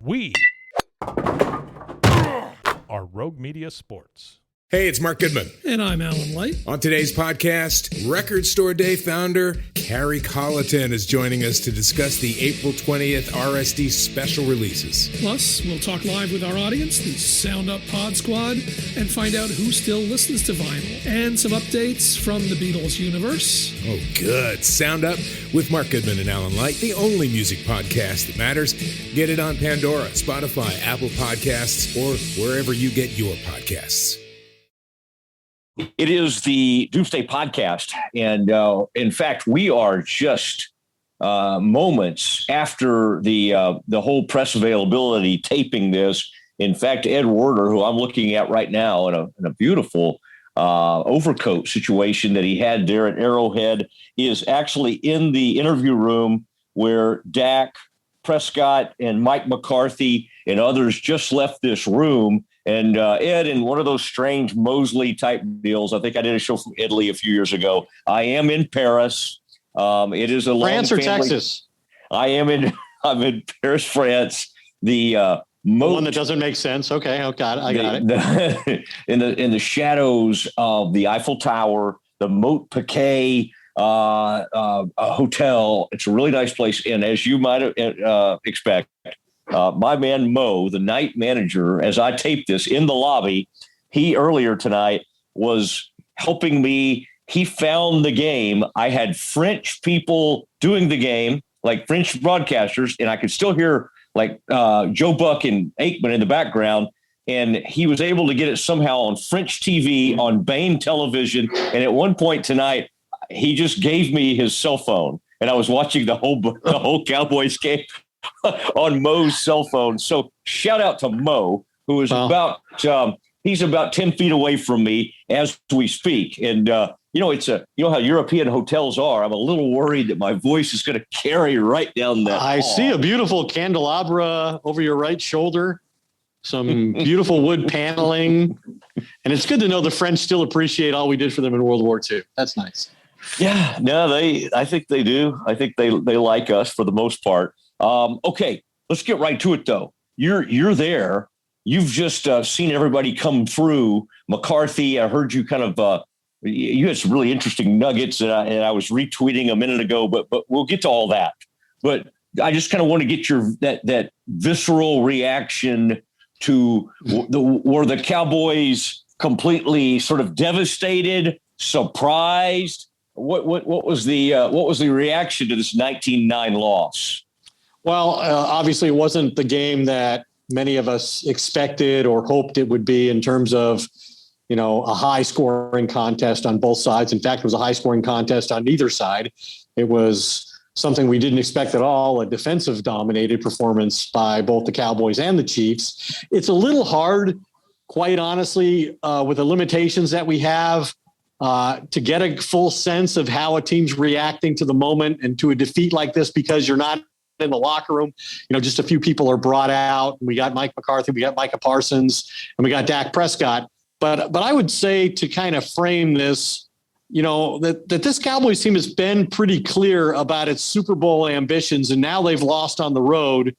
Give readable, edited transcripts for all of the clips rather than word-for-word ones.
We are Rogue Media Sports. Hey, it's Mark Goodman. And I'm Alan Light. On today's podcast, Record Store Day founder Carrie Colleton is joining us to discuss the April 20th RSD special releases. Plus, we'll talk live with our audience, the Sound Up Pod Squad, and find out who still listens to vinyl. And some updates from the Beatles universe. Oh, good. Sound Up with Mark Goodman and Alan Light, the only music podcast that matters. Get it on Pandora, Spotify, Apple Podcasts, or wherever you get your podcasts. It is the Doomsday Podcast, and in fact, we are just moments after the whole press availability taping this. In fact, Ed Werder, who I'm looking at right now in a beautiful overcoat situation that he had there at Arrowhead, is actually in the interview room where Dak Prescott and Mike McCarthy and others just left this room. And Ed, in one of those strange Mosley type deals, I think I did a show from Italy a few years ago. I am in Paris. It is a long France or family. Texas? I'm in Paris, France. The one that doesn't make sense. Okay, I got it. In the shadows of the Eiffel Tower, the Moat Piquet hotel. It's a really nice place, and as you might expect. My man Mo, the night manager, as I taped this in the lobby, he earlier tonight was helping me. He found the game. I had French people doing the game, like French broadcasters, and I could still hear like Joe Buck and Aikman in the background. And he was able to get it somehow on French TV, on Bain television. And at one point tonight, he just gave me his cell phone, and I was watching the whole Cowboys game on Mo's cell phone. So shout out to Mo, who is he's about 10 feet away from me as we speak. And, it's how European hotels are. I'm a little worried that my voice is going to carry right down that I hall. see a beautiful candelabra over your right shoulder, some beautiful wood paneling. And it's good to know the French still appreciate all we did for them in World War II. That's nice. Yeah, no, I think they do. I think they like us for the most part. Okay, let's get right to it, though. You're there. You've just seen everybody come through. McCarthy, I heard you kind of you had some really interesting nuggets, and I was retweeting a minute ago, but we'll get to all that. But I just kind of want to get your that visceral reaction to were the Cowboys completely sort of devastated, surprised? What was the reaction to this 19-9 loss? Well, obviously it wasn't the game that many of us expected or hoped it would be in terms of, a high scoring contest on both sides. In fact, it was a high scoring contest on neither side. It was something we didn't expect at all, a defensive dominated performance by both the Cowboys and the Chiefs. It's a little hard, quite honestly, with the limitations that we have, to get a full sense of how a team's reacting to the moment and to a defeat like this, because you're not in the locker room. Just a few people are brought out. We got Mike McCarthy, we got Micah Parsons, and we got Dak Prescott. But I would say, to kind of frame this, that this Cowboys team has been pretty clear about its Super Bowl ambitions, and now they've lost on the road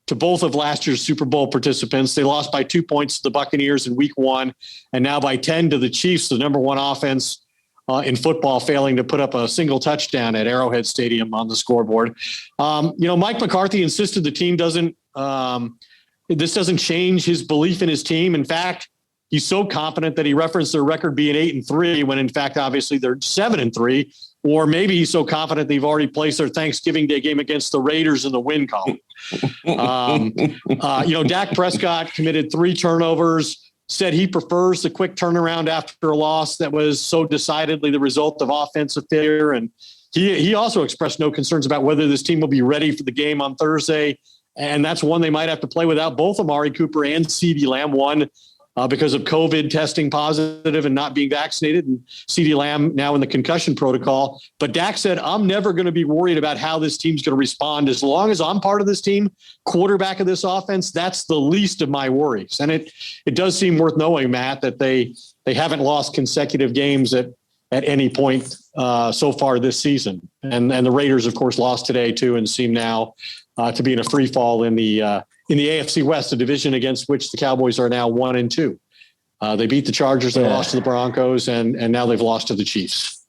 to both of last year's Super Bowl participants. They lost by 2 points to the Buccaneers in week 1, and now by 10 to the Chiefs, the number one offense in football, failing to put up a single touchdown at Arrowhead Stadium on the scoreboard. Mike McCarthy insisted the team this doesn't change his belief in his team. In fact, he's so confident that he referenced their record being 8-3 when in fact, obviously they're 7-3, or maybe he's so confident they've already placed their Thanksgiving Day game against the Raiders in the win column. Dak Prescott committed 3 turnovers, said he prefers the quick turnaround after a loss that was so decidedly the result of offensive failure. And he also expressed no concerns about whether this team will be ready for the game on Thursday. And that's one they might have to play without both Amari Cooper and CeeDee Lamb, one because of COVID testing positive and not being vaccinated, and CeeDee Lamb now in the concussion protocol. But Dak said, I'm never going to be worried about how this team's going to respond. As long as I'm part of this team, quarterback of this offense, that's the least of my worries. And it does seem worth knowing, Matt, that they haven't lost consecutive games at any point so far this season. And the Raiders, of course, lost today too, and seem now to be in a free fall in the in the AFC West, a division against which the Cowboys are now 1-2. They beat the Chargers, they lost to the Broncos, and now they've lost to the Chiefs.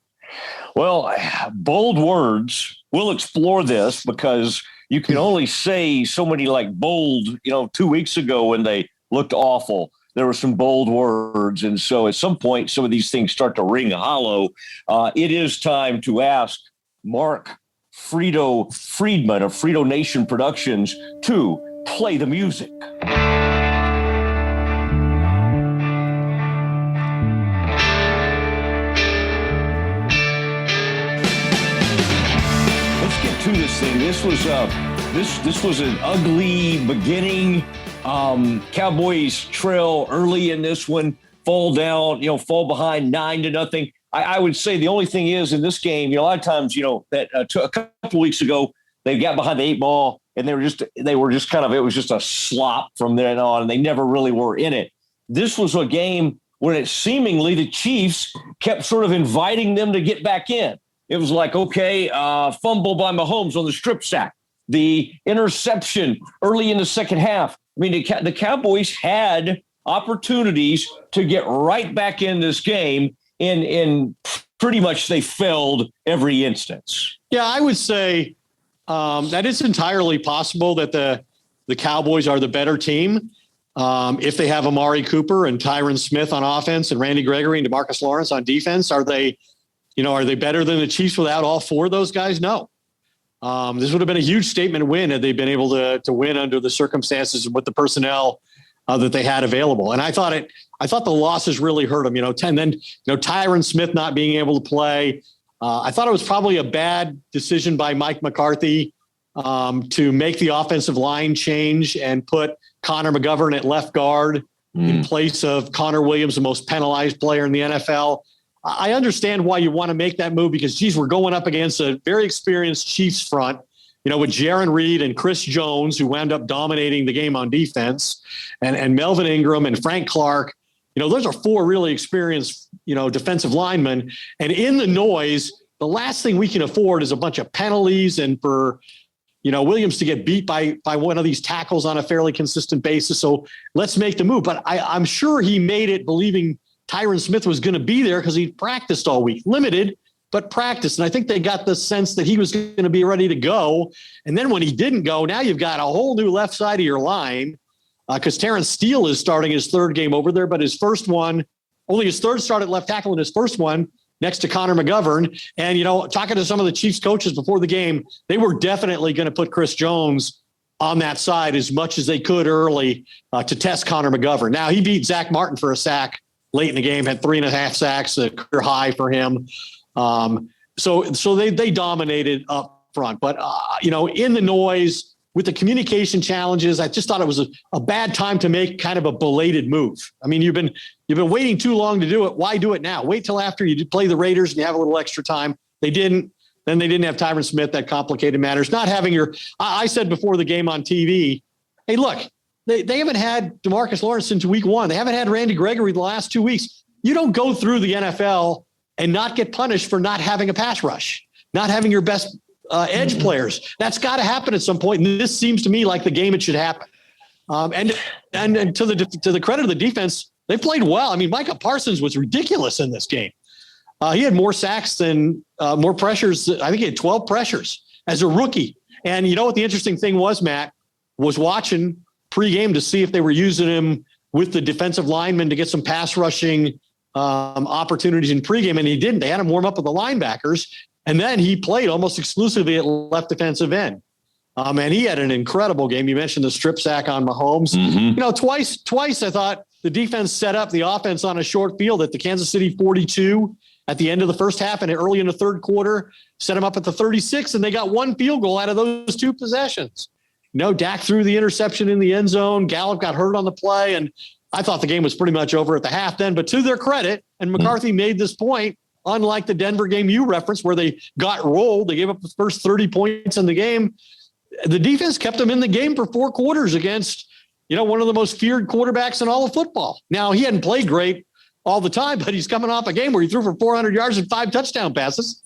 Well, bold words. We'll explore this because you can only say so many like bold, 2 weeks ago when they looked awful, there were some bold words. And so at some point, some of these things start to ring hollow. It is time to ask Mark Friedman of Frito Nation Productions to play the music. To this thing. This was an ugly beginning. Cowboys trail early in this one, fall behind 9-0. I would say the only thing is in this game, a lot of times, that a couple weeks ago they got behind the 8 ball and it was just a slop from then on, and they never really were in it. This was a game where it seemingly the Chiefs kept sort of inviting them to get back in. It was like, okay, fumble by Mahomes on the strip sack, the interception early in the second half. I mean, the Cowboys had opportunities to get right back in this game, and pretty much they failed every instance. Yeah, I would say that it's entirely possible that the Cowboys are the better team if they have Amari Cooper and Tyron Smith on offense and Randy Gregory and DeMarcus Lawrence on defense. Are they better than the Chiefs without all 4 of those guys? No. This would have been a huge statement win had they been able to win under the circumstances and with the personnel that they had available. And I thought the losses really hurt them. Tyron Smith not being able to play. I thought it was probably a bad decision by Mike McCarthy to make the offensive line change and put Connor McGovern at left guard in place of Connor Williams, the most penalized player in the NFL. I understand why you want to make that move because, we're going up against a very experienced Chiefs front, with Jaron Reed and Chris Jones, who wound up dominating the game on defense, and Melvin Ingram and Frank Clark. Those are 4 really experienced, defensive linemen. And in the noise, the last thing we can afford is a bunch of penalties and for, Williams to get beat by one of these tackles on a fairly consistent basis. So let's make the move. But I'm sure he made it believing Tyron Smith was going to be there because he practiced all week, limited, but practiced. And I think they got the sense that he was going to be ready to go. And then when he didn't go, now you've got a whole new left side of your line because Terrence Steele is starting his 3rd game over there, but his first one, only his 3rd start at left tackle in his first one next to Connor McGovern. And, talking to some of the Chiefs coaches before the game, they were definitely going to put Chris Jones on that side as much as they could early to test Connor McGovern. Now he beat Zach Martin for a sack late in the game, had 3.5 sacks, a career high for him. So they dominated up front. But, in the noise with the communication challenges, I just thought it was a bad time to make kind of a belated move. I mean, you've been waiting too long to do it. Why do it now? Wait till after you play the Raiders and you have a little extra time. They didn't. Then they didn't have Tyron Smith. That complicated matters. Not having I said before the game on TV, hey, look, They haven't had DeMarcus Lawrence since week 1. They haven't had Randy Gregory the last 2 weeks. You don't go through the NFL and not get punished for not having a pass rush, not having your best edge players. That's got to happen at some point. And this seems to me like the game it should happen. And to the credit of the defense, they played well. I mean, Micah Parsons was ridiculous in this game. He had more sacks than more pressures. I think he had 12 pressures as a rookie. And you know what the interesting thing was, Matt, was watching pregame to see if they were using him with the defensive linemen to get some pass rushing opportunities in pregame, and he didn't. They had him warm up with the linebackers, and then he played almost exclusively at left defensive end. And he had an incredible game. You mentioned the strip sack on Mahomes. Twice I thought the defense set up the offense on a short field at the Kansas City 42 at the end of the first half and early in the third quarter, set them up at the 36, and they got 1 field goal out of those 2 possessions. Dak threw the interception in the end zone. Gallup got hurt on the play, and I thought the game was pretty much over at the half then. But to their credit, and McCarthy made this point, unlike the Denver game you referenced where they got rolled, they gave up the first 30 points in the game. The defense kept them in the game for 4 quarters against, one of the most feared quarterbacks in all of football. Now, he hadn't played great all the time, but he's coming off a game where he threw for 400 yards and 5 touchdown passes.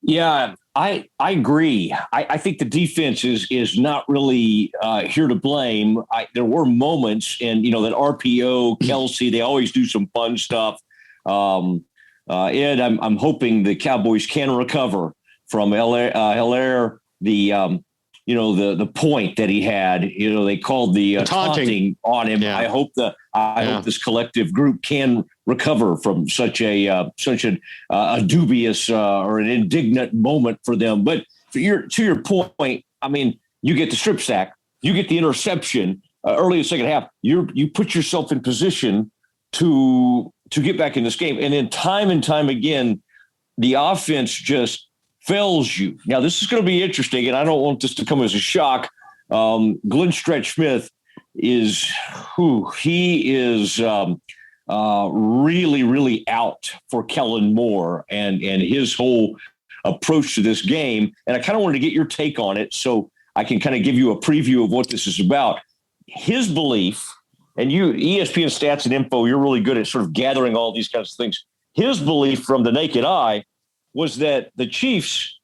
Yeah, I agree. I think the defense is not really here to blame. There were moments, and that RPO, Kelsey, they always do some fun stuff. Ed, I'm hoping the Cowboys can recover from Hilaire, the point that he had. They called the taunting on him. Yeah. I hope this collective group can recover from such a dubious or an indignant moment for them. But to your point, I mean, you get the strip sack, you get the interception early in the second half. You put yourself in position to get back in this game, and then time and time again, the offense just fails you. Now, this is going to be interesting, and I don't want this to come as a shock. Glenn Stretch Smith is really, really out for Kellen Moore and his whole approach to this game. And I kind of wanted to get your take on it so I can kind of give you a preview of what this is about. His belief, and you, ESPN Stats and Info, you're really good at sort of gathering all these kinds of things. His belief from the naked eye was that the Chiefs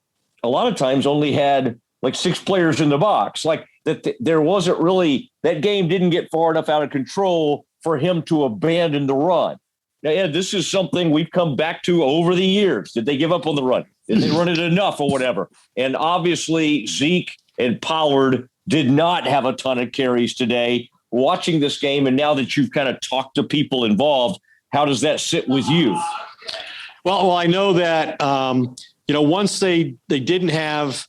a lot of times only had like 6 players in the box, like that there wasn't really, that game didn't get far enough out of control for him to abandon the run. Now, Ed, this is something we've come back to over the years. Did they give up on the run? Did they run it enough or whatever? And obviously Zeke and Pollard did not have a ton of carries today. Watching this game, and now that you've kind of talked to people involved, how does that sit with you? Well, I know that, once they didn't have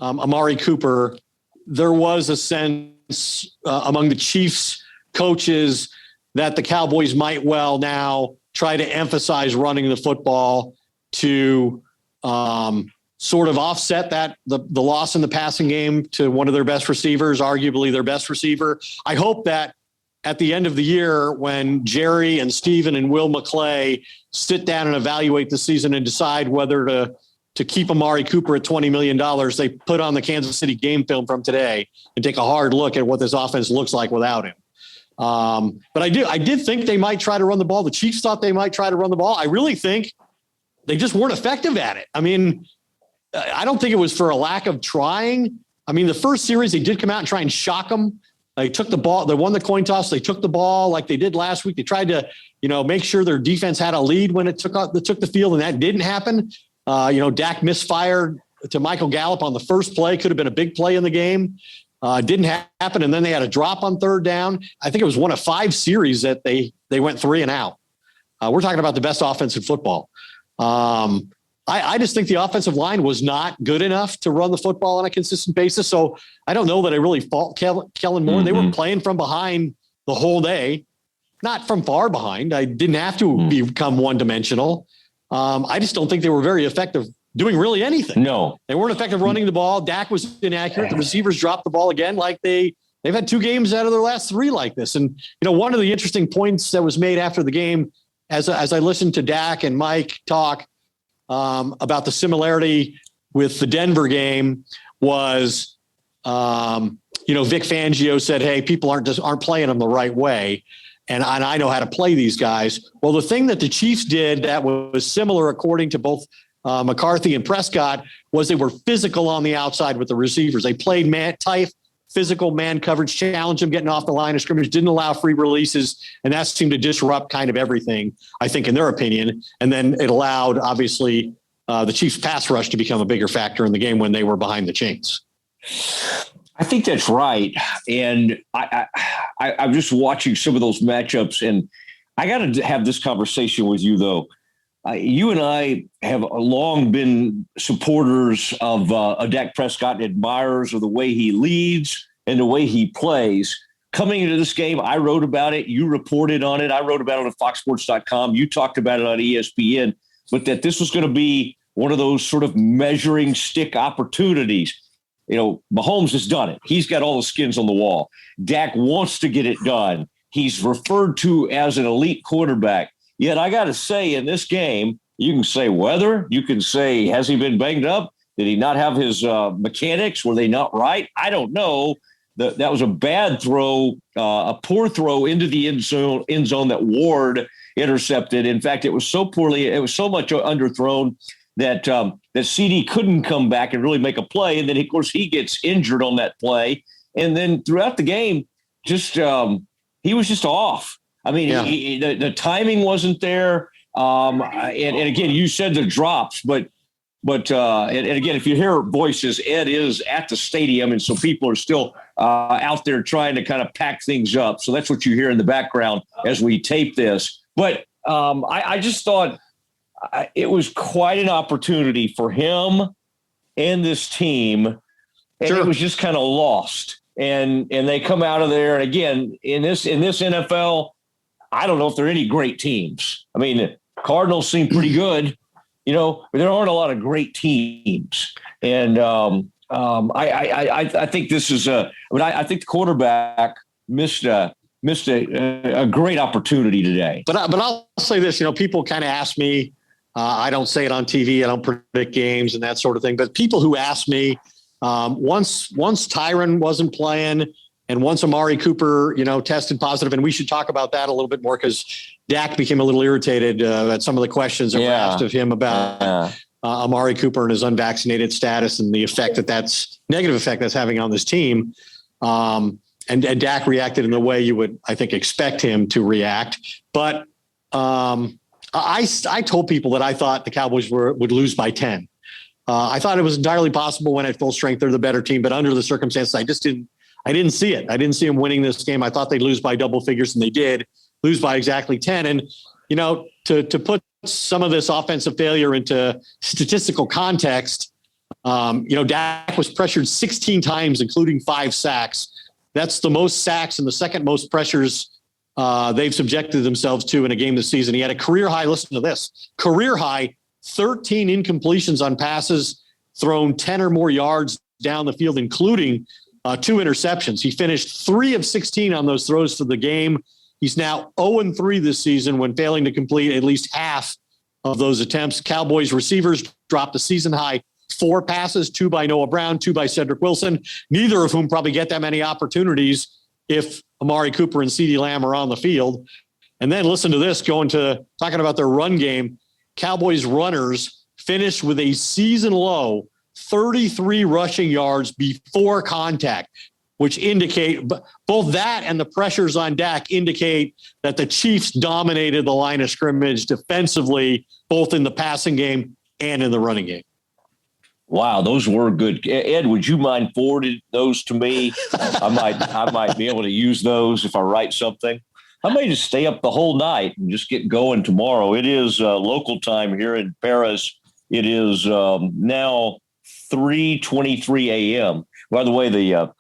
Amari Cooper, there was a sense among the Chiefs coaches that the Cowboys might well now try to emphasize running the football to sort of offset that the loss in the passing game to one of their best receivers, arguably their best receiver. I hope that at the end of the year, when Jerry and Steven and Will McClay sit down and evaluate the season and decide whether to keep Amari Cooper at $20 million, they put on the Kansas City game film from today and take a hard look at what this offense looks like without him. But I did think they might try to run the ball. The Chiefs thought they might try to run the ball. I really think they just weren't effective at it. I mean, I don't think it was for a lack of trying. I mean, the first series, they did come out and try and shock them. They took the ball. They won the coin toss. They took the ball like they did last week. They tried to, make sure their defense had a lead when it took the field, and that didn't happen. Dak misfired to Michael Gallup on the first play. Could have been a big play in the game. Didn't happen, and then they had a drop on third down. I think it was one of 5 series that they went 3 and out. We're talking about the best offense in football. I just think the offensive line was not good enough to run the football on a consistent basis. So I don't know that I really fault Kellen Moore. Mm-hmm. They were playing from behind the whole day, not from far behind. I didn't have to become one-dimensional. I just don't think they were very effective doing really anything. No. They weren't effective running the ball. Dak was inaccurate. The receivers dropped the ball again like they've had 2 games out of their last 3 like this. And, one of the interesting points that was made after the game, as I listened to Dak and Mike talk, about the similarity with the Denver game was, Vic Fangio said, hey, people aren't playing them the right way. And I know how to play these guys. Well, the thing that the Chiefs did that was similar, according to both McCarthy and Prescott, was they were physical on the outside with the receivers. They played tight, physical man coverage, challenged them getting off the line of scrimmage, didn't allow free releases. And that seemed to disrupt kind of everything, I think, in their opinion. And then it allowed, obviously, the Chiefs pass rush to become a bigger factor in the game when they were behind the chains. I think that's right. And I'm just watching some of those matchups, and I got to have this conversation with you, though. You and I have long been supporters of Dak Prescott and admirers of the way he leads and the way he plays. Coming into this game, I wrote about it. You reported on it. I wrote about it on foxsports.com. You talked about it on ESPN, but that this was going to be one of those sort of measuring stick opportunities. Mahomes has done it. He's got all the skins on the wall. Dak wants to get it done. He's referred to as an elite quarterback. Yet I got to say, in this game, you can say weather. You can say, has he been banged up? Did he not have his mechanics? Were they not right? I don't know. That was a bad throw, a poor throw into the end zone that Ward intercepted. In fact, it was so much underthrown that CD couldn't come back and really make a play. And then, of course, he gets injured on that play. And then throughout the game, just he was just off. I mean, the timing wasn't there. And again, you said the drops, but and again, if you hear voices, Ed is at the stadium, and so people are still out there trying to kind of pack things up. So that's what you hear in the background as we tape this. But I just thought it was quite an opportunity for him and this team, and it was just kind of lost. And they come out of there, and again, in this NFL, I don't know if there are any great teams. I mean, the Cardinals seem pretty good. But there aren't a lot of great teams, and I think this is I think the quarterback missed a great opportunity today. But I'll say this, people kind of ask me, I don't say it on TV, I don't predict games and that sort of thing, but people who ask me, once Tyron wasn't playing and once Amari Cooper, tested positive, and we should talk about that a little bit more because Dak became a little irritated at some of the questions that were asked of him about Amari Cooper and his unvaccinated status and the effect that's negative effect that's having on this team. And Dak reacted in the way you would, I think, expect him to react. But I told people that I thought the Cowboys would lose by 10. I thought it was entirely possible when at full strength they're the better team, but under the circumstances, I didn't see it. I didn't see them winning this game. I thought they'd lose by double figures, and they did lose by exactly 10. And, to put some of this offensive failure into statistical context, Dak was pressured 16 times, including 5 sacks. That's the most sacks and the second most pressures they've subjected themselves to in a game this season. He had a career high, listen to this, career high 13 incompletions on passes thrown 10 or more yards down the field, including 2 interceptions. He finished 3 of 16 on those throws for the game. He's now 0-3 this season when failing to complete at least half of those attempts. Cowboys receivers dropped a season high 4 passes, 2 by Noah Brown, 2 by Cedric Wilson, neither of whom probably get that many opportunities if Amari Cooper and CeeDee Lamb are on the field. And then listen to this, talking about their run game. Cowboys runners finished with a season low 33 rushing yards before contact, which indicate both that and the pressures on Dak indicate that the Chiefs dominated the line of scrimmage defensively, both in the passing game and in the running game. Wow, those were good. Ed, would you mind forwarding those to me? I might be able to use those if I write something. I may just stay up the whole night and just get going tomorrow. It is local time here in Paris. It is now 3:23 a.m. By the way, the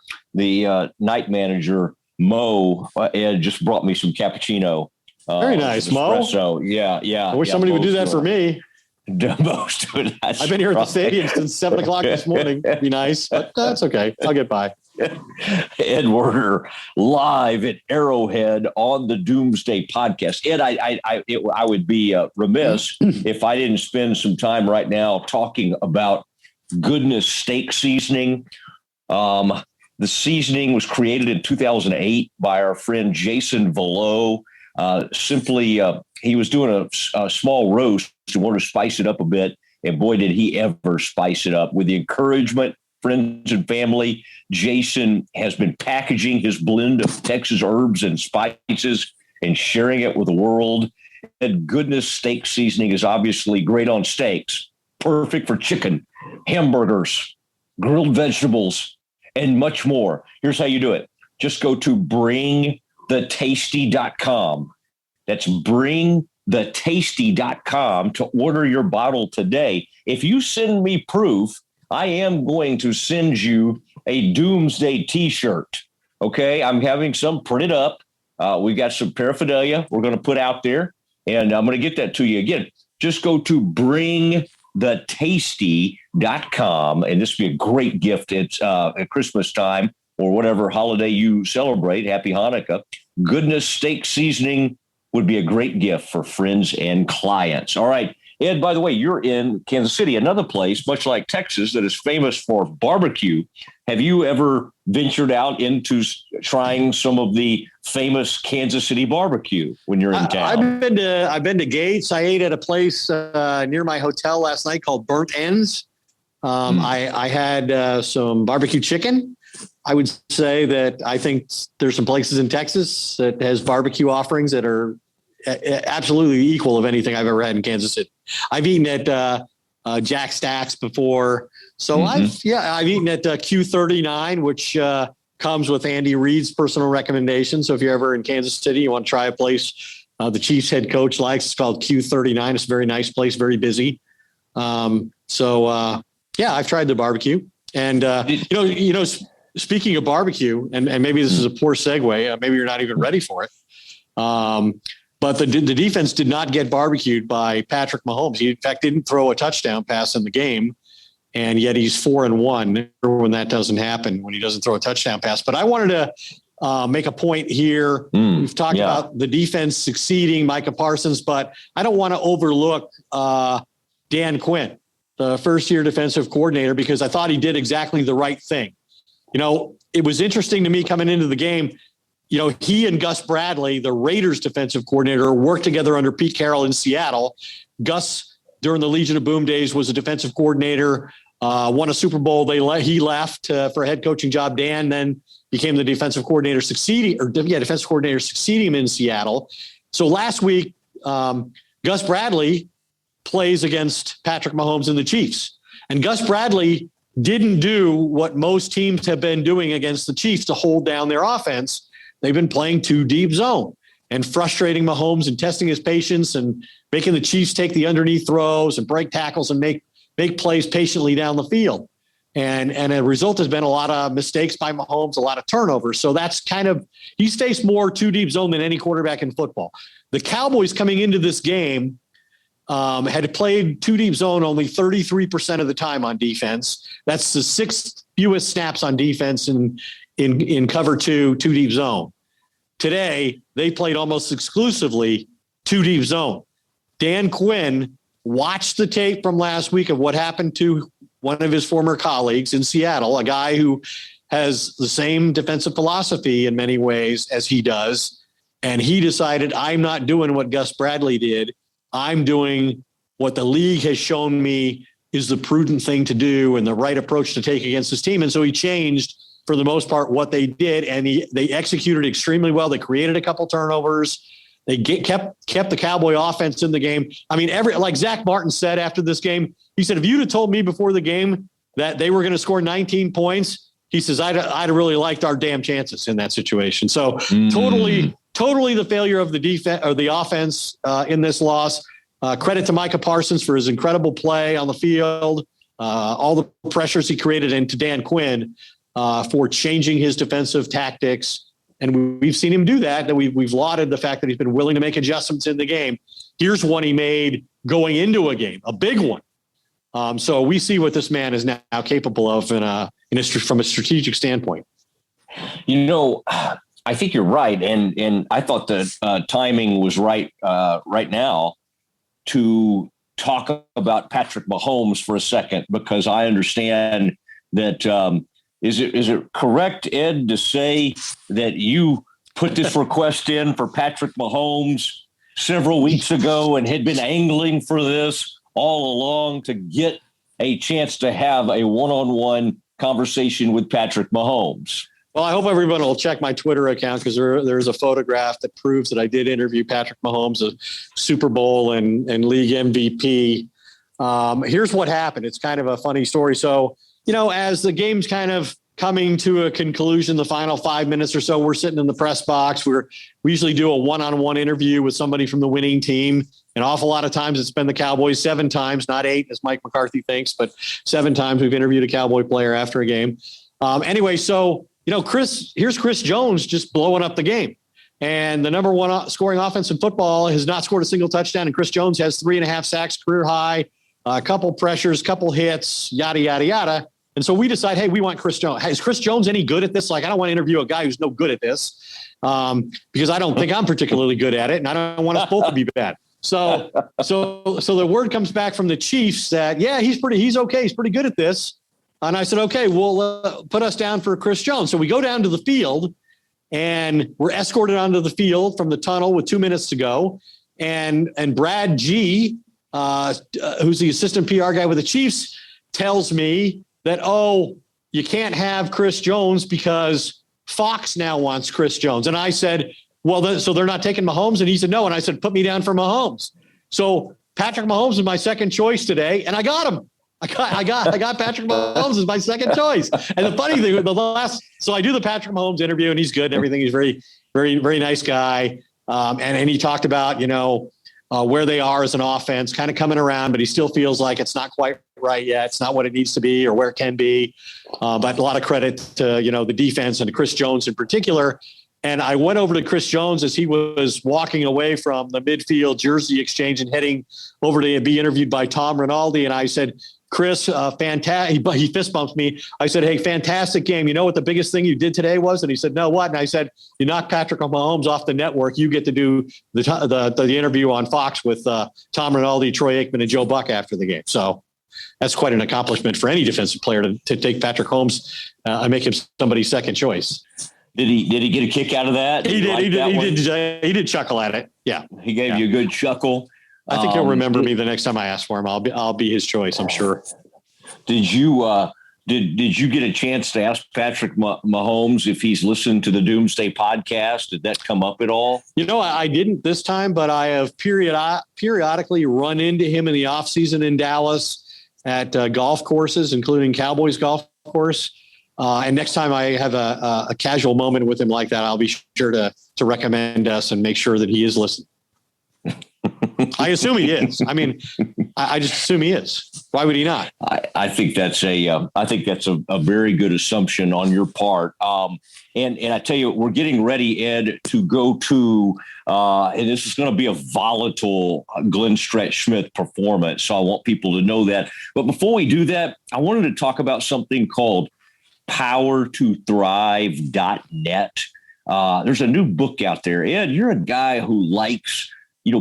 night manager, Mo, Ed, just brought me some cappuccino. Very nice, Mo. So yeah. I wish somebody would do that for me. Most of it. I've been here at the stadium since 7 o'clock this morning. It'd be nice, but that's okay. I'll get by. Ed Werder live at Arrowhead on the Doomsday Podcast. Ed, I would be remiss if I didn't spend some time right now talking about Goodness Steak Seasoning. The seasoning was created in 2008 by our friend Jason Velo. He was doing a small roast and wanted to spice it up a bit. And boy, did he ever spice it up. With the encouragement, friends and family, Jason has been packaging his blend of Texas herbs and spices and sharing it with the world. And Goodness Steak Seasoning is obviously great on steaks, perfect for chicken, hamburgers, grilled vegetables, and much more. Here's how you do it. Just go to bringthetasty.com. That's bringthetasty.com to order your bottle today. If you send me proof, I am going to send you a Doomsday t-shirt. Okay. I'm having some printed up. We got some paraphernalia we're going to put out there, and I'm going to get that to you. Again, just go to bringthetasty.com, and this would be a great gift. It's at Christmas time or whatever holiday you celebrate. Happy Hanukkah. Goodness Steak Seasoning would be a great gift for friends and clients. All right. Ed, by the way, you're in Kansas City, another place, much like Texas, that is famous for barbecue. Have you ever ventured out into trying some of the famous Kansas City barbecue when you're in town? I've been to Gates. I ate at a place near my hotel last night called Burnt Ends. I had some barbecue chicken. I would say that I think there's some places in Texas that has barbecue offerings that are absolutely equal of anything I've ever had in Kansas City. I've eaten at Jack Stack's before. So I've eaten at Q39, which comes with Andy Reid's personal recommendation. So if you're ever in Kansas City, you want to try a place the Chiefs head coach likes, it's called Q39. It's a very nice place, very busy. I've tried the barbecue. And, speaking of barbecue, and maybe this is a poor segue, maybe you're not even ready for it. But the defense did not get barbecued by Patrick Mahomes. He, in fact, didn't throw a touchdown pass in the game. And yet he's 4-1 when that doesn't happen, when he doesn't throw a touchdown pass. But I wanted to make a point here. We've talked about the defense succeeding, Micah Parsons, but I don't want to overlook Dan Quinn, the first-year defensive coordinator, because I thought he did exactly the right thing. It was interesting to me coming into the game. He and Gus Bradley, the Raiders defensive coordinator, worked together under Pete Carroll in Seattle. Gus, during the Legion of Boom days, was a defensive coordinator, won a Super Bowl. He left for a head coaching job. Dan then became the defensive coordinator succeeding him in Seattle. So last week, Gus Bradley plays against Patrick Mahomes and the Chiefs. And Gus Bradley didn't do what most teams have been doing against the Chiefs to hold down their offense. They've been playing too deep zone and frustrating Mahomes and testing his patience and making the Chiefs take the underneath throws and break tackles and make plays patiently down the field. And a result has been a lot of mistakes by Mahomes, a lot of turnovers. So that's he's faced more too deep zone than any quarterback in football. The Cowboys coming into this game had played too deep zone only 33% of the time on defense. That's the sixth fewest snaps on defense in cover two deep zone. Today, they played almost exclusively too deep zone. Dan Quinn watched the tape from last week of what happened to one of his former colleagues in Seattle, a guy who has the same defensive philosophy in many ways as he does. And he decided, I'm not doing what Gus Bradley did. I'm doing what the league has shown me is the prudent thing to do and the right approach to take against this team. And so he changed, for the most part, what they did, and they executed extremely well. They created a couple turnovers. They kept the Cowboy offense in the game. I mean, like Zach Martin said after this game, he said, if you'd have told me before the game that they were going to score 19 points, he says, I'd have really liked our damn chances in that situation. So totally the failure of the defense or the offense in this loss. Credit to Micah Parsons for his incredible play on the field, all the pressures he created, and to Dan Quinn for changing his defensive tactics. And we've seen him do that. We've lauded the fact that he's been willing to make adjustments in the game. Here's one he made going into a game, a big one. So we see what this man is now capable of from a strategic standpoint. I think you're right. And I thought the timing was right now to talk about Patrick Mahomes for a second, because I understand that is it correct, Ed, to say that you put this request in for Patrick Mahomes several weeks ago and had been angling for this all along to get a chance to have a one-on-one conversation with Patrick Mahomes? Well, I hope everyone will check my Twitter account, because there's a photograph that proves that I did interview Patrick Mahomes, a Super Bowl and league MVP. Here's what happened. It's kind of a funny story. So, as the game's kind of coming to a conclusion, the final 5 minutes or so, we're sitting in the press box. We usually do a one-on-one interview with somebody from the winning team. An awful lot of times it's been the Cowboys, 7 times, not 8, as Mike McCarthy thinks, but 7 times we've interviewed a Cowboy player after a game. Anyway, so, here's Chris Jones just blowing up the game. And the number one scoring offense in football has not scored a single touchdown. And Chris Jones has 3.5 sacks, career high, a couple pressures, couple hits, yada, yada, yada. And so we decide, hey, we want Chris Jones. Hey, is Chris Jones any good at this? I don't want to interview a guy who's no good at this because I don't think I'm particularly good at it. And I don't want us both to be bad. So the word comes back from the Chiefs that, yeah, he's okay. He's pretty good at this. And I said, okay, well, put us down for Chris Jones. So we go down to the field, and we're escorted onto the field from the tunnel with 2 minutes to go. And Brad G, who's the assistant PR guy with the Chiefs, tells me that, you can't have Chris Jones because Fox now wants Chris Jones. And I said, well, so they're not taking Mahomes? And he said, no. And I said, put me down for Mahomes. So Patrick Mahomes is my second choice today, and I got him. I got Patrick Mahomes as my second choice. And the funny thing, so I do the Patrick Mahomes interview, and he's good and everything. He's very, very, very nice guy. And he talked about, where they are as an offense, kind of coming around, but he still feels like it's not quite right yet. It's not what it needs to be or where it can be. But a lot of credit to, the defense and to Chris Jones in particular. And I went over to Chris Jones as he was walking away from the midfield jersey exchange and heading over to be interviewed by Tom Rinaldi. And I said, Chris, fantastic. He fist bumped me. I said, hey, fantastic game. You know what the biggest thing you did today was? And he said, no, what? And I said, you knocked Patrick Mahomes off the network. You get to do the interview on Fox with Tom Rinaldi, Troy Aikman, and Joe Buck after the game. So that's quite an accomplishment for any defensive player to take Patrick Mahomes and make him somebody's second choice. Did he get a kick out of that? He did chuckle at it. Yeah. He gave you a good chuckle. I think he'll remember me the next time I ask for him. I'll be his choice, I'm sure. Did you did you get a chance to ask Patrick Mahomes if he's listened to the Doomsday Podcast? Did that come up at all? I didn't this time, but I have periodically run into him in the off season in Dallas at golf courses, including Cowboys golf course. And next time I have a casual moment with him like that, I'll be sure to recommend us and make sure that he is listening. I assume he is. I mean, I just assume he is. Why would he not? I think that's a very good assumption on your part. And I tell you, we're getting ready, Ed, to go to, and this is going to be a volatile Glenn Stretch Smith performance. So I want people to know that. But before we do that, I wanted to talk about something called powertothrive.net. There's a new book out there. Ed, you're a guy who likes,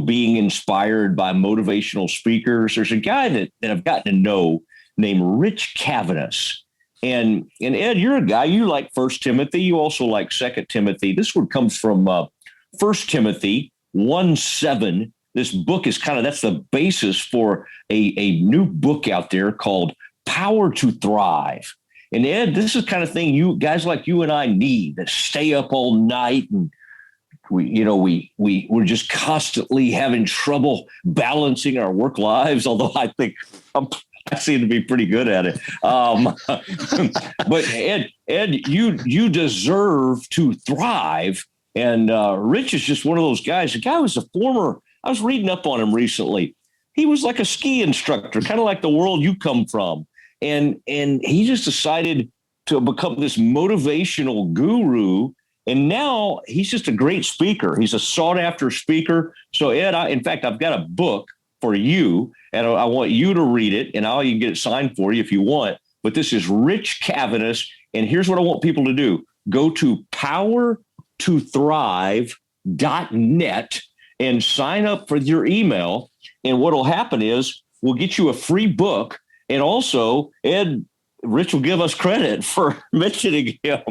being inspired by motivational speakers. There's a guy that I've gotten to know named Rich Cavanis. And Ed, you're a guy, you like 1 Timothy. You also like 2 Timothy. This one comes from 1 Timothy 1:7. This book is that's the basis for a new book out there called Power to Thrive. And Ed, this is the kind of thing you guys like you and I need, that stay up all night, and we're just constantly having trouble balancing our work lives. Although I think I seem to be pretty good at it. But Ed, you deserve to thrive. And Rich is just one of those guys. The guy was I was reading up on him recently. He was like a ski instructor, kind of like the world you come from. And he just decided to become this motivational guru. And now he's just a great speaker. He's a sought after speaker. So Ed, in fact, I've got a book for you, and I want you to read it, and I'll even get it signed for you if you want. But this is Rich Cavanis. And here's what I want people to do. Go to powertothrive.net and sign up for your email. And what will happen is we'll get you a free book. And also, Ed, Rich will give us credit for mentioning him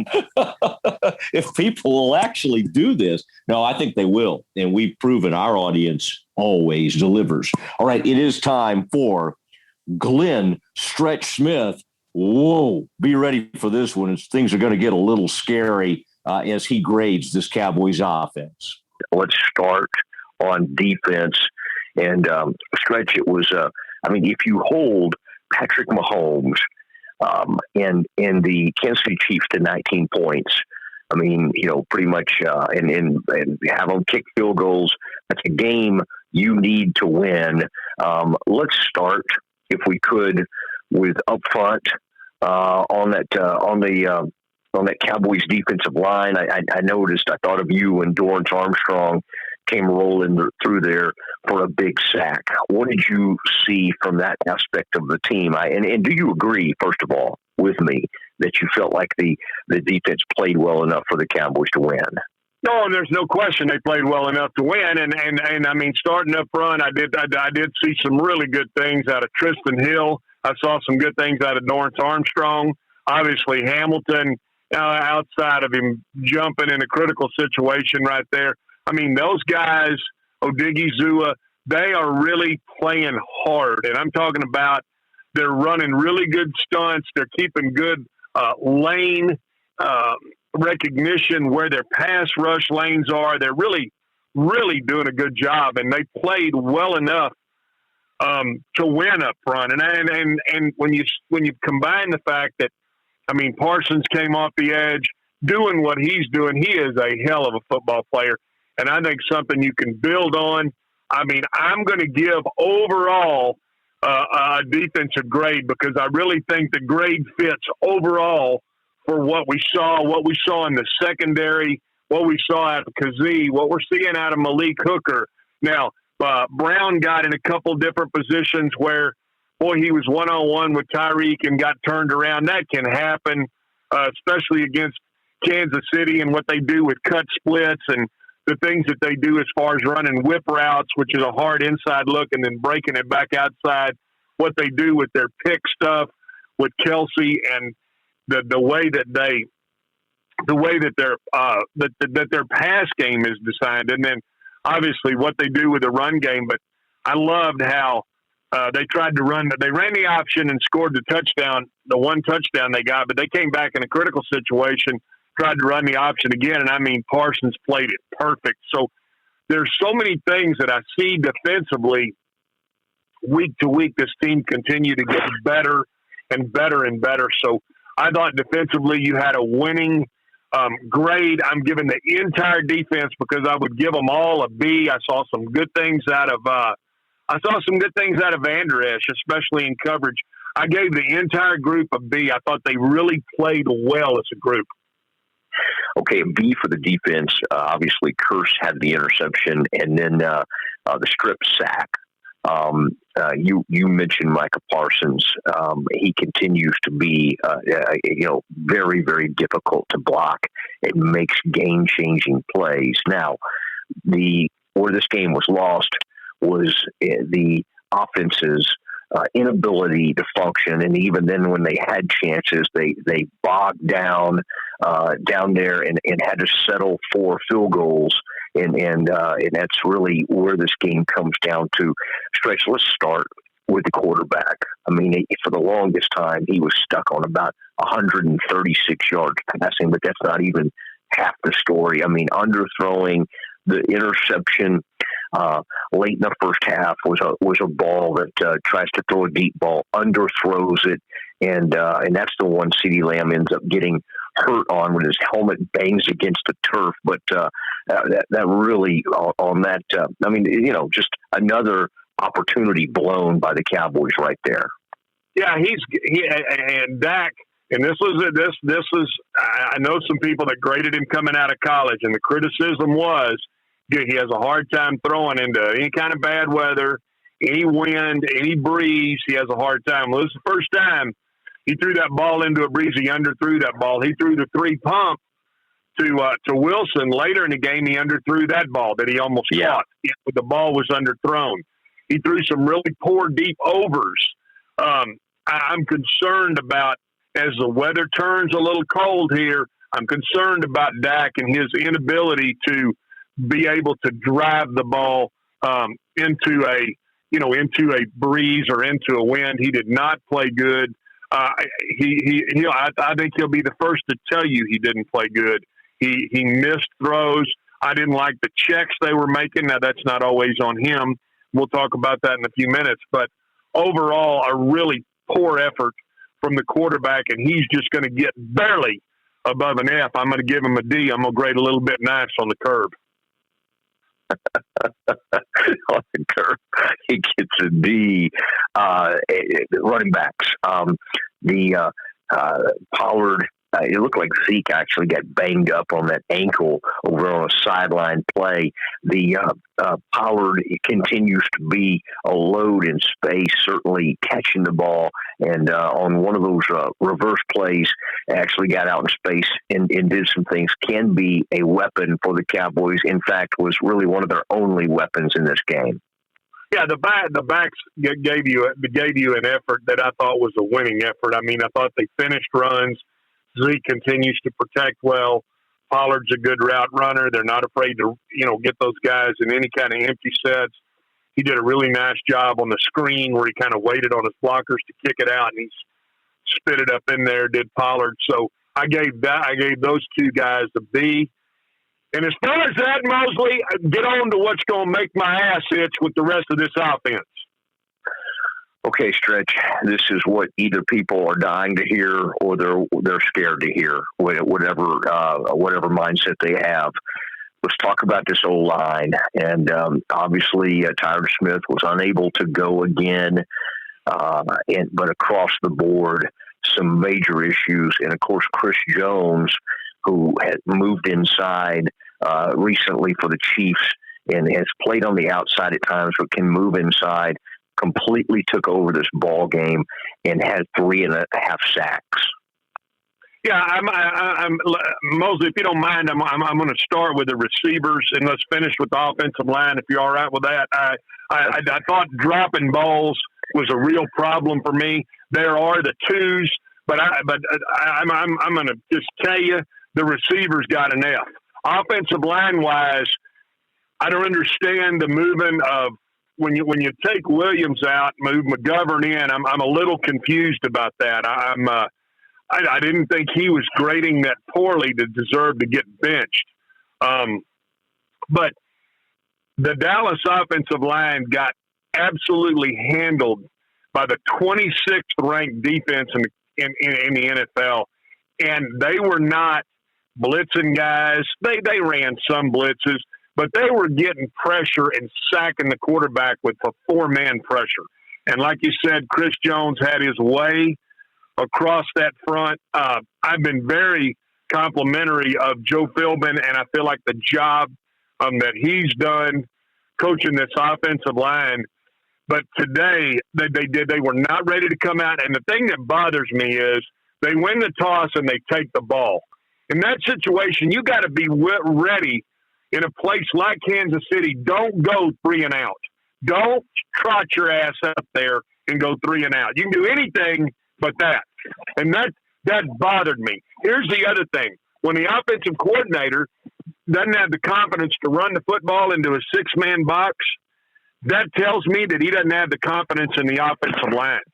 if people will actually do this. No, I think they will. And we've proven our audience always delivers. All right, it is time for Glenn Stretch Smith. Whoa, be ready for this one. Things are going to get a little scary as he grades this Cowboys offense. Let's start on defense. And Stretch, it was, if you hold Patrick Mahomes and the Kansas City Chiefs to 19 points, pretty much, and have them kick field goals. That's a game you need to win. Let's start, if we could, with up front on that Cowboys defensive line. I noticed, I thought of you and Dorrance Armstrong came rolling through there for a big sack. What did you see from that aspect of the team? And do you agree, first of all, with me that you felt like the defense played well enough for the Cowboys to win? No, there's no question they played well enough to win. And starting up front, I did see some really good things out of Tristan Hill. I saw some good things out of Dorrance Armstrong. Obviously, Hamilton outside of him jumping in a critical situation right there. I mean, those guys, Odigizua, they are really playing hard. And I'm talking about they're running really good stunts. They're keeping good lane recognition where their pass rush lanes are. They're really, really doing a good job. And they played well enough to win up front. And when you combine the fact that, I mean, Parsons came off the edge doing what he's doing, he is a hell of a football player. And I think something you can build on. I mean, I'm going to give overall a defensive grade because I really think the grade fits overall for what we saw in the secondary, what we saw out of Kazee, what we're seeing out of Malik Hooker. Now, Brown got in a couple different positions where, boy, he was one-on-one with Tyreek and got turned around. That can happen, especially against Kansas City and what they do with cut splits and the things that they do as far as running whip routes, which is a hard inside look and then breaking it back outside. What they do with their pick stuff with Kelsey and the way that their pass game is designed, and then obviously what they do with the run game. But I loved how they tried to run. They ran the option and scored the touchdown, the one touchdown they got. But they came back in a critical situation, tried to run the option again, and I mean Parsons played it perfect. So there's so many things that I see defensively week to week. This team continue to get better and better and better. So I thought defensively you had a winning grade. I'm giving the entire defense because I would give them all a B. I saw some good things out of Vander Esch, especially in coverage. I gave the entire group a B. I thought they really played well as a group. Okay, a B for the defense. Obviously, Kearse had the interception, and then the strip sack. You mentioned Micah Parsons. He continues to be, very, very difficult to block. It makes game-changing plays. Now, where this game was lost was the offense's inability to function, and even then, when they had chances, they bogged down there and had to settle for field goals. And that's really where this game comes down to. Stretch, let's start with the quarterback. I mean, for the longest time, he was stuck on about 136 yards passing, but that's not even half the story. I mean, underthrowing, the interception late in the first half was a ball that tries to throw a deep ball, underthrows it, and that's the one CeeDee Lamb ends up getting hurt on when his helmet bangs against the turf. But that really on that, just another opportunity blown by the Cowboys right there. Yeah, and Dak, and this was I know some people that graded him coming out of college, and the criticism was he has a hard time throwing into any kind of bad weather, any wind, any breeze. He has a hard time. Well, this is the first time he threw that ball into a breeze. He underthrew that ball. He threw the 3-pump to Wilson later in the game. He underthrew that ball that he almost caught. The ball was underthrown. He threw some really poor deep overs. I'm concerned about, as the weather turns a little cold here, I'm concerned about Dak and his inability to be able to drive the ball into a breeze or into a wind. He did not play good. I think he'll be the first to tell you he didn't play good. He missed throws. I didn't like the checks they were making. Now, that's not always on him. We'll talk about that in a few minutes. But overall, a really poor effort from the quarterback, and he's just going to get barely above an F. I'm going to give him a D. I'm going to grade a little bit nice on the curve. On the curve, he gets a D. Running backs, Pollard. It looked like Zeke actually got banged up on that ankle over on a sideline play. The Pollard continues to be a load in space, certainly catching the ball, and on one of those reverse plays, actually got out in space and did some things. Can be a weapon for the Cowboys. In fact, was really one of their only weapons in this game. Yeah, the backs gave you an effort that I thought was a winning effort. I mean, I thought they finished runs. Zeke continues to protect well. Pollard's a good route runner. They're not afraid to, get those guys in any kind of empty sets. He did a really nice job on the screen where he kind of waited on his blockers to kick it out, and he spit it up in there, did Pollard. So I gave those two guys the B. And as far as that, Mosley, get on to what's going to make my ass itch with the rest of this offense. Okay, Stretch, this is what either people are dying to hear or they're scared to hear, whatever mindset they have. Let's talk about this O-line. And obviously, Tyler Smith was unable to go again, but across the board, some major issues. And, of course, Chris Jones, who had moved inside recently for the Chiefs and has played on the outside at times but can move inside, completely took over this ball game and had 3.5 sacks. Yeah, I'm Mosley. If you don't mind, I'm going to start with the receivers and let's finish with the offensive line. If you're all right with that, I thought dropping balls was a real problem for me. There are the twos, but I'm going to just tell you the receivers got an F. Offensive line wise, I don't understand the movement of. When you take Williams out, move McGovern in, I'm a little confused about that. I didn't think he was grading that poorly to deserve to get benched. But the Dallas offensive line got absolutely handled by the 26th ranked defense in the NFL, and they were not blitzing guys. They ran some blitzes, but they were getting pressure and sacking the quarterback with a 4-man pressure. And like you said, Chris Jones had his way across that front. I've been very complimentary of Joe Philbin, and I feel like the job that he's done coaching this offensive line. But today, they were not ready to come out. And the thing that bothers me is they win the toss and they take the ball. In that situation, you got to be ready. In a place like Kansas City, don't go 3 and out. Don't trot your ass up there and go 3 and out. You can do anything but that. And that bothered me. Here's the other thing. When the offensive coordinator doesn't have the confidence to run the football into a 6-man box, that tells me that he doesn't have the confidence in the offensive line.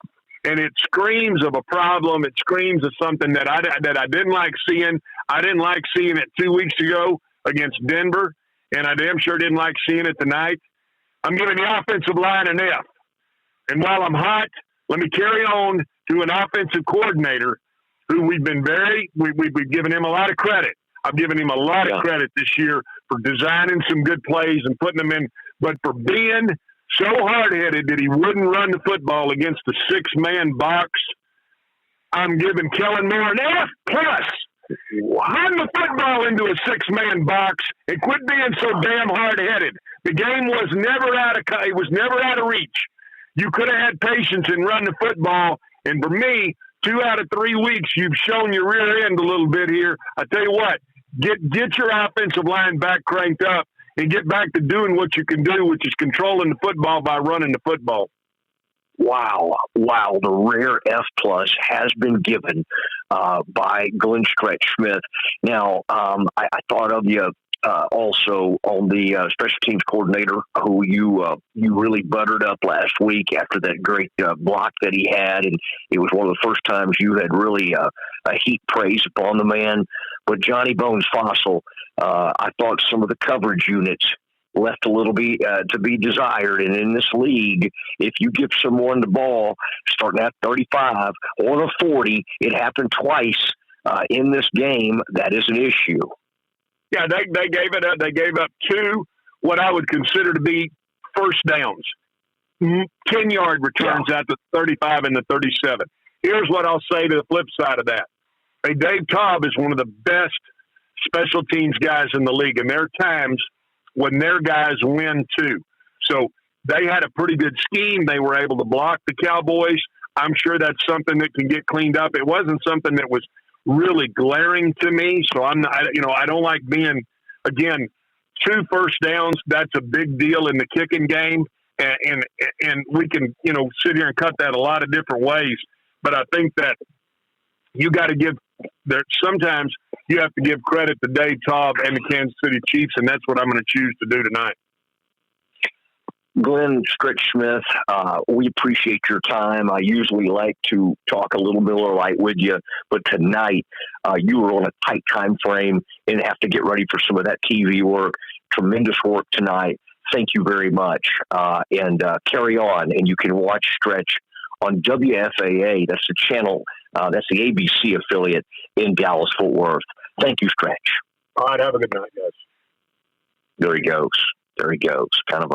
And it screams of a problem. It screams of something that I didn't like seeing. I didn't like seeing it 2 weeks ago against Denver, and I damn sure didn't like seeing it tonight. I'm giving the offensive line an F. And while I'm hot, let me carry on to an offensive coordinator who we've given him a lot of credit. I've given him a lot of credit this year for designing some good plays and putting them in, but for being so hard-headed that he wouldn't run the football against the 6-man box, I'm giving Kellen Moore an F+. Run the football into a 6-man box and quit being so damn hard-headed. The game was never out of reach. You could have had patience and run the football. And for me, 2 out of 3 weeks, you've shown your rear end a little bit here. I tell you what, get your offensive line back cranked up and get back to doing what you can do, which is controlling the football by running the football. Wow. The rare F+ has been given by Glenn Stretch Smith. Now, I thought of you also on the special teams coordinator, who you really buttered up last week after that great block that he had. And it was one of the first times you had really heaped praise upon the man. But Johnny Bones Fossil, I thought some of the coverage units left a little bit to be desired. And in this league, if you give someone the ball starting at 35 or the 40, it happened twice in this game. That is an issue. Yeah, they gave it up. They gave up 2 what I would consider to be first downs, 10-yard returns at the 35 and the 37. Here's what I'll say to the flip side of that. Hey, Dave Cobb is one of the best special teams guys in the league, and there are times when their guys win too. So they had a pretty good scheme. They were able to block the Cowboys. I'm sure that's something that can get cleaned up. It wasn't something that was really glaring to me. So I don't like being, again, 2 first downs. That's a big deal in the kicking game. And we can, sit here and cut that a lot of different ways. But I think that you got to give sometimes you have to give credit to Dave Taub and the Kansas City Chiefs, and that's what I'm going to choose to do tonight. Glenn Stretch Smith, we appreciate your time. I usually like to talk a little Miller Lite with you, but tonight you were on a tight time frame and have to get ready for some of that TV work. Tremendous work tonight. Thank you very much. And carry on, and you can watch Stretch on WFAA. That's the channel. That's the ABC affiliate in Dallas-Fort Worth. Thank you, Stretch. All right, have a good night, guys. There he goes. There he goes. Kind of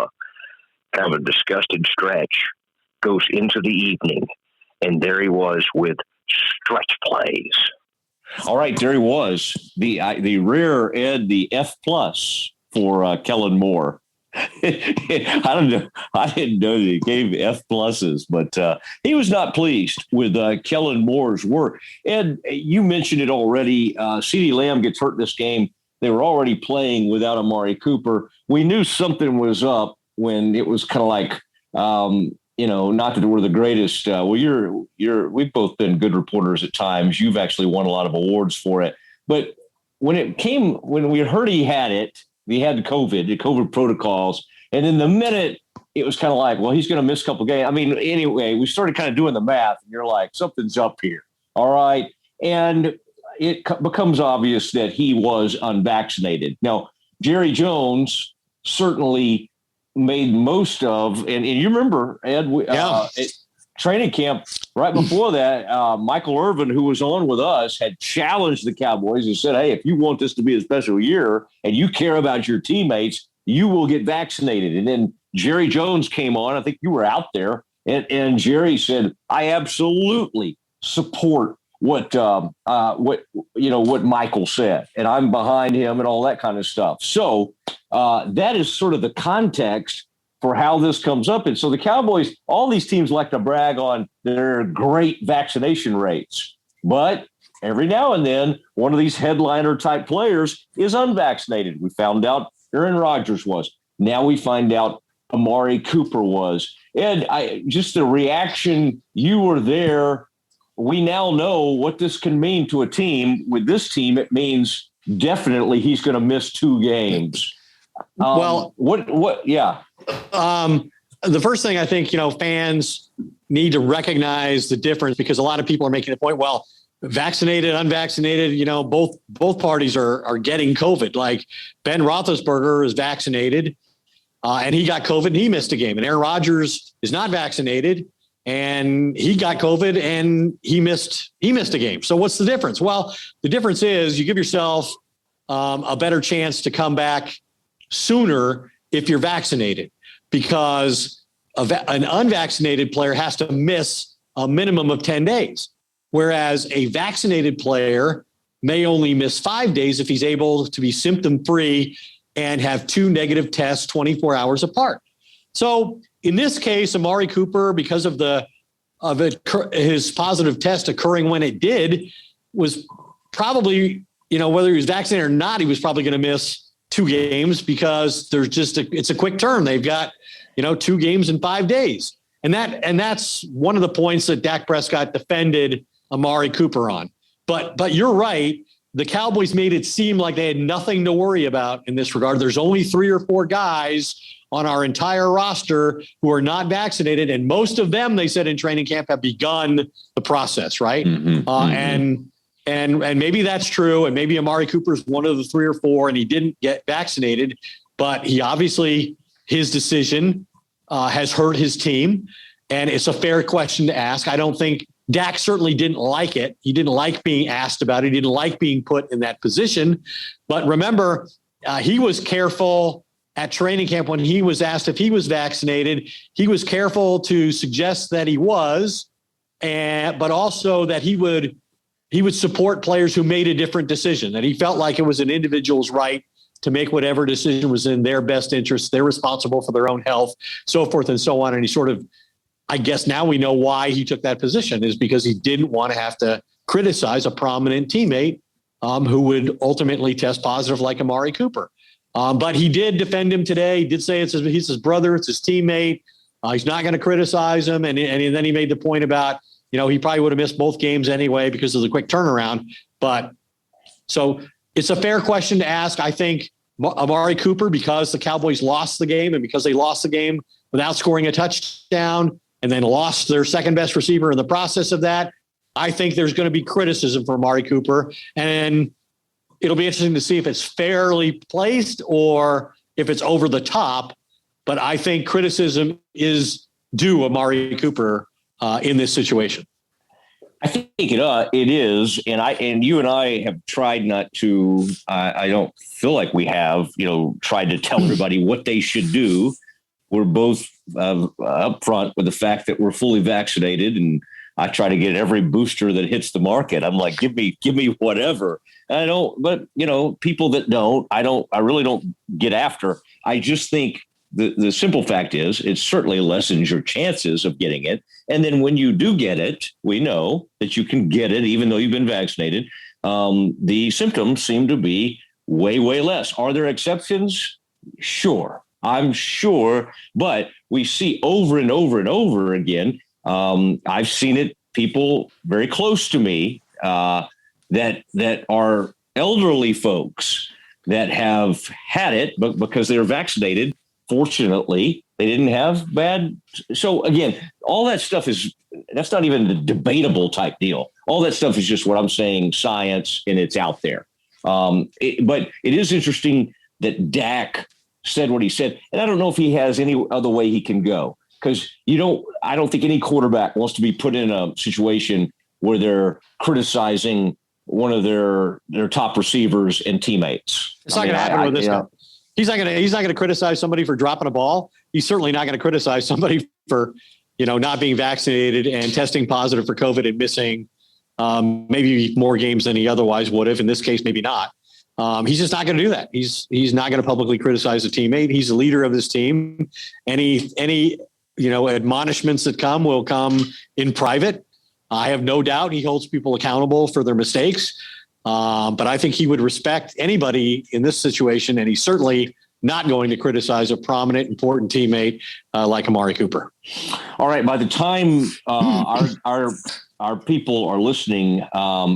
a disgusted Stretch goes into the evening, and there he was with Stretch plays. All right, there he was. The rare Ed, the F+ for Kellen Moore. I didn't know that he gave F+, but he was not pleased with Kellen Moore's work. Ed, you mentioned it already. CeeDee Lamb gets hurt this game. They were already playing without Amari Cooper. We knew something was up when it was kind of like, not that we're the greatest. We've both been good reporters at times. You've actually won a lot of awards for it. But when we heard he had the COVID protocols. And in the minute, it was kind of like, well, he's going to miss a couple games. I mean, anyway, we started kind of doing the math, and you're like, something's up here. All right. And it becomes obvious that he was unvaccinated. Now, Jerry Jones certainly made most of, and you remember, Ed, training camp right before that, Michael Irvin, who was on with us, had challenged the Cowboys and said, hey, if you want this to be a special year and you care about your teammates, you will get vaccinated. And then Jerry Jones came on. I think you were out there. And Jerry said, I absolutely support what Michael said. And I'm behind him and all that kind of stuff. So that is sort of the context for how this comes up. And so the Cowboys, all these teams like to brag on their great vaccination rates. But every now and then, one of these headliner type players is unvaccinated. We found out Aaron Rodgers was. Now we find out Amari Cooper was. Ed, just the reaction, you were there. We now know what this can mean to a team. With this team, it means definitely he's going to miss 2 games. Yeah. The first thing I think, fans need to recognize the difference, because a lot of people are making the point, well, vaccinated, unvaccinated, both parties are getting COVID. Like Ben Roethlisberger is vaccinated and he got COVID and he missed a game. And Aaron Rodgers is not vaccinated and he got COVID and he missed a game. So what's the difference? Well, the difference is you give yourself a better chance to come back sooner if you're vaccinated, because an unvaccinated player has to miss a minimum of 10 days, whereas a vaccinated player may only miss 5 days if he's able to be symptom-free and have 2 negative tests 24 hours apart. So in this case, Amari Cooper, because of his positive test occurring when it did, was probably, whether he was vaccinated or not, he was probably going to miss 2 games, because there's it's a quick turn. They've got, 2 games in 5 days. And that's one of the points that Dak Prescott defended Amari Cooper on. But you're right. The Cowboys made it seem like they had nothing to worry about in this regard. There's only 3 or 4 guys on our entire roster who are not vaccinated. And most of them, they said in training camp, have begun the process. Right. And maybe that's true. And maybe Amari Cooper is one of the 3 or 4 and he didn't get vaccinated, but he obviously, his decision has hurt his team. And it's a fair question to ask. I don't think Dak certainly didn't like it. He didn't like being asked about it. He didn't like being put in that position. But remember, he was careful at training camp when he was asked if he was vaccinated. He was careful to suggest that he was, but also that he would support players who made a different decision, that he felt like it was an individual's right to make whatever decision was in their best interest. They're responsible for their own health, so forth and so on. And he sort of, I guess now we know why he took that position, is because he didn't want to have to criticize a prominent teammate who would ultimately test positive like Amari Cooper. But he did defend him today. He did say he's his brother, it's his teammate. He's not going to criticize him. And then he made the point about, he probably would have missed both games anyway because of the quick turnaround. But so it's a fair question to ask. I think Amari Cooper, because the Cowboys lost the game and because they lost the game without scoring a touchdown and then lost their second best receiver in the process of that, I think there's going to be criticism for Amari Cooper. And it'll be interesting to see if it's fairly placed or if it's over the top. But I think criticism is due Amari Cooper in this situation. I think it is, and you and I have tried not to. I don't feel like we have, tried to tell everybody what they should do. We're both upfront with the fact that we're fully vaccinated, and I try to get every booster that hits the market. I'm like, give me whatever. I don't, but people that don't, I really don't get after. I just think the simple fact is it certainly lessens your chances of getting it. And then when you do get it, we know that you can get it even though you've been vaccinated. The symptoms seem to be way, way less. Are there exceptions? Sure. I'm sure. But we see over and over and over again. I've seen it, people very close to me that are elderly folks that have had it, but because they were vaccinated, fortunately, they didn't have bad. So again, all that stuff that's not even the debatable type deal. All that stuff is just what I'm saying, science, and it's out there. But it is interesting that Dak said what he said. And I don't know if he has any other way he can go, because I don't think any quarterback wants to be put in a situation where they're criticizing one of their top receivers and teammates. It's not going to happen with this guy. He's not going to criticize somebody for dropping a ball. He's certainly not going to criticize somebody for, not being vaccinated and testing positive for COVID and missing maybe more games than he otherwise would have. In this case, maybe not. He's just not going to do that. He's not going to publicly criticize a teammate. He's the leader of this team. Any admonishments that come will come in private. I have no doubt he holds people accountable for their mistakes. But I think he would respect anybody in this situation, and he's certainly not going to criticize a prominent, important teammate like Amari Cooper. All right. By the time our people are listening,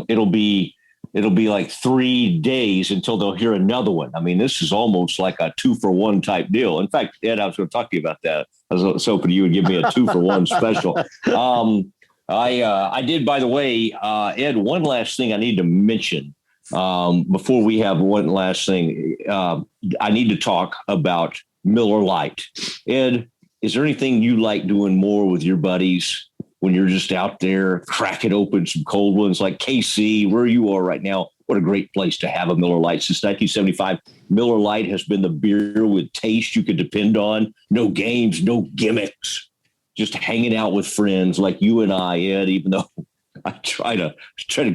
it'll be like 3 days until they'll hear another one. I mean, this is almost like a 2-for-1 type deal. In fact, Ed, I was going to talk to you about that. I was hoping you would give me a 2-for-1 special. I did, by the way, Ed, one last thing I need to mention before we have one last thing. I need to talk about Miller Lite. Ed, is there anything you like doing more with your buddies when you're just out there cracking open some cold ones like KC, where you are right now? What a great place to have a Miller Lite. Since 1975, Miller Lite has been the beer with taste you could depend on. No games, no gimmicks. Just hanging out with friends like you and I, Ed, even though I try to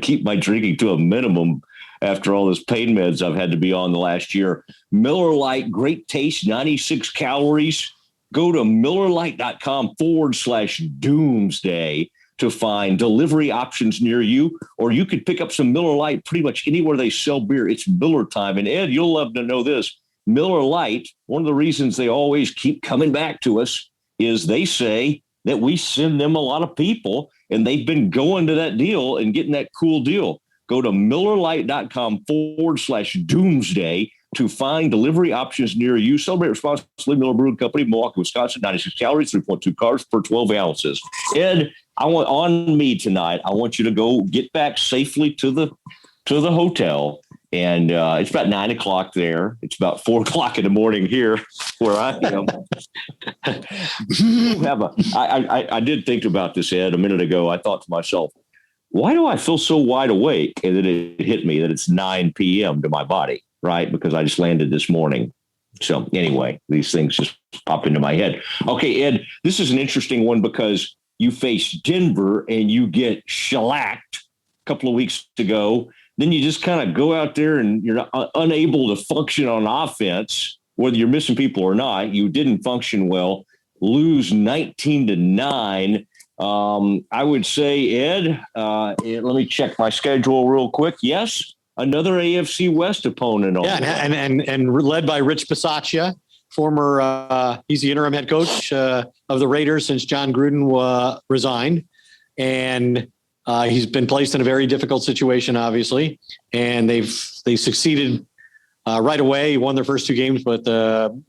keep my drinking to a minimum after all this pain meds I've had to be on the last year. Miller Lite, great taste, 96 calories. Go to MillerLite.com/doomsday to find delivery options near you, or you could pick up some Miller Lite pretty much anywhere they sell beer. It's Miller time. And Ed, you'll love to know this. Miller Lite, one of the reasons they always keep coming back to us is they say that we send them a lot of people, and they've been going to that deal and getting that cool deal. Go to MillerLite.com/doomsday to find delivery options near you. Celebrate responsibly. Miller Brewing Company, Milwaukee, Wisconsin. 96 calories, 3.2 carbs per 12 ounces. Ed, I want you to go get back safely to the hotel. And it's about 9 o'clock there. It's about 4 o'clock in the morning here where I am. I did think about this, Ed, a minute ago. I thought to myself, why do I feel so wide awake? And then it hit me that it's 9 p.m. to my body, right? Because I just landed this morning. So anyway, these things just pop into my head. Okay, Ed, this is an interesting one because you face Denver and you get shellacked a couple of weeks ago. Then you just kind of go out there and you're unable to function on offense, whether you're missing people or not. You didn't function well, lose 19-9. I would say, Ed, let me check my schedule real quick. Yes, another AFC West opponent. And led by Rich Bisaccia, former, he's the interim head coach of the Raiders since John Gruden resigned. And He's been placed in a very difficult situation, obviously, and they succeeded right away. He won their first 2 games, but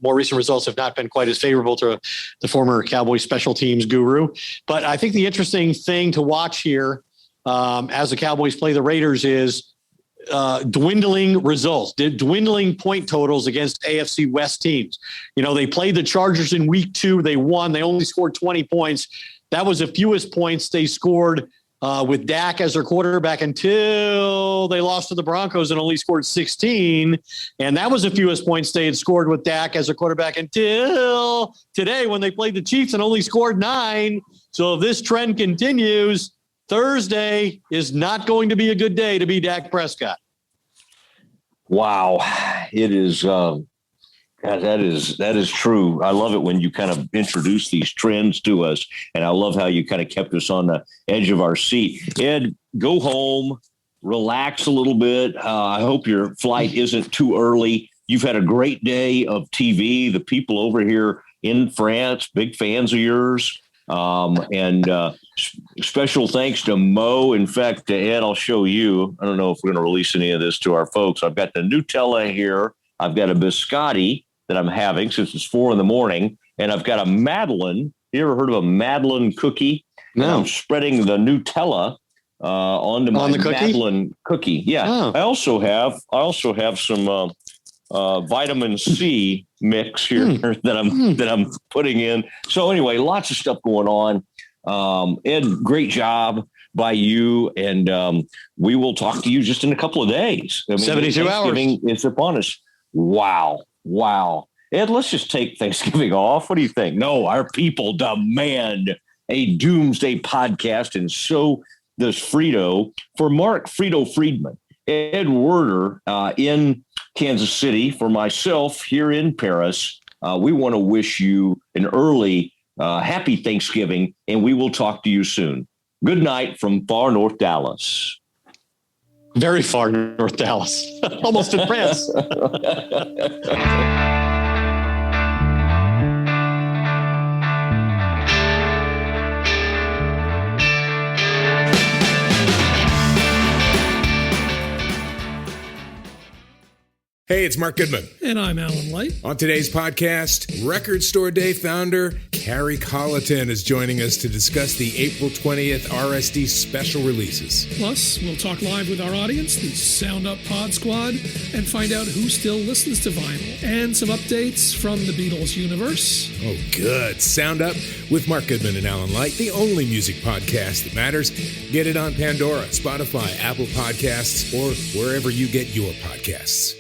more recent results have not been quite as favorable to the former Cowboys special teams guru. But I think the interesting thing to watch here as the Cowboys play the Raiders is dwindling results, dwindling point totals against AFC West teams. They played the Chargers in week 2. They won. They only scored 20 points. That was the fewest points they scored with Dak as their quarterback until they lost to the Broncos and only scored 16. And that was the fewest points they had scored with Dak as their quarterback until today when they played the Chiefs and only scored 9. So if this trend continues, Thursday is not going to be a good day to be Dak Prescott. Wow. It is. That is true. I love it when you kind of introduce these trends to us, and I love how you kind of kept us on the edge of our seat. Ed, go home, relax a little bit. I hope your flight isn't too early. You've had a great day of TV. The people over here in France, big fans of yours. And special thanks to Mo. In fact, Ed, I'll show you. I don't know if we're going to release any of this to our folks. I've got the Nutella here. I've got a biscotti that I'm having since it's 4 a.m. And I've got a Madeleine. You ever heard of a Madeleine cookie? No. I'm spreading the Nutella onto my Madeleine cookie. Yeah. Oh. I also have some vitamin C mix here that I'm putting in. So anyway, lots of stuff going on. Ed, great job by you, and we will talk to you just in a couple of days. 72 hours. It's upon us. Wow. Ed, let's just take Thanksgiving off. What do you think? No, our people demand a Doomsday podcast, and so does Frito. For Mark Frito Friedman, Ed Werder in Kansas City, for myself here in Paris, we want to wish you an early happy Thanksgiving, and we will talk to you soon. Good night from far north Dallas. Very far north Dallas, almost in France. Hey, it's Mark Goodman. And I'm Alan Light. On today's podcast, Record Store Day founder Carrie Colleton is joining us to discuss the April 20th RSD special releases. Plus, we'll talk live with our audience, the Sound Up Pod Squad, and find out who still listens to vinyl. And some updates from the Beatles universe. Oh, good. Sound Up with Mark Goodman and Alan Light, the only music podcast that matters. Get it on Pandora, Spotify, Apple Podcasts, or wherever you get your podcasts.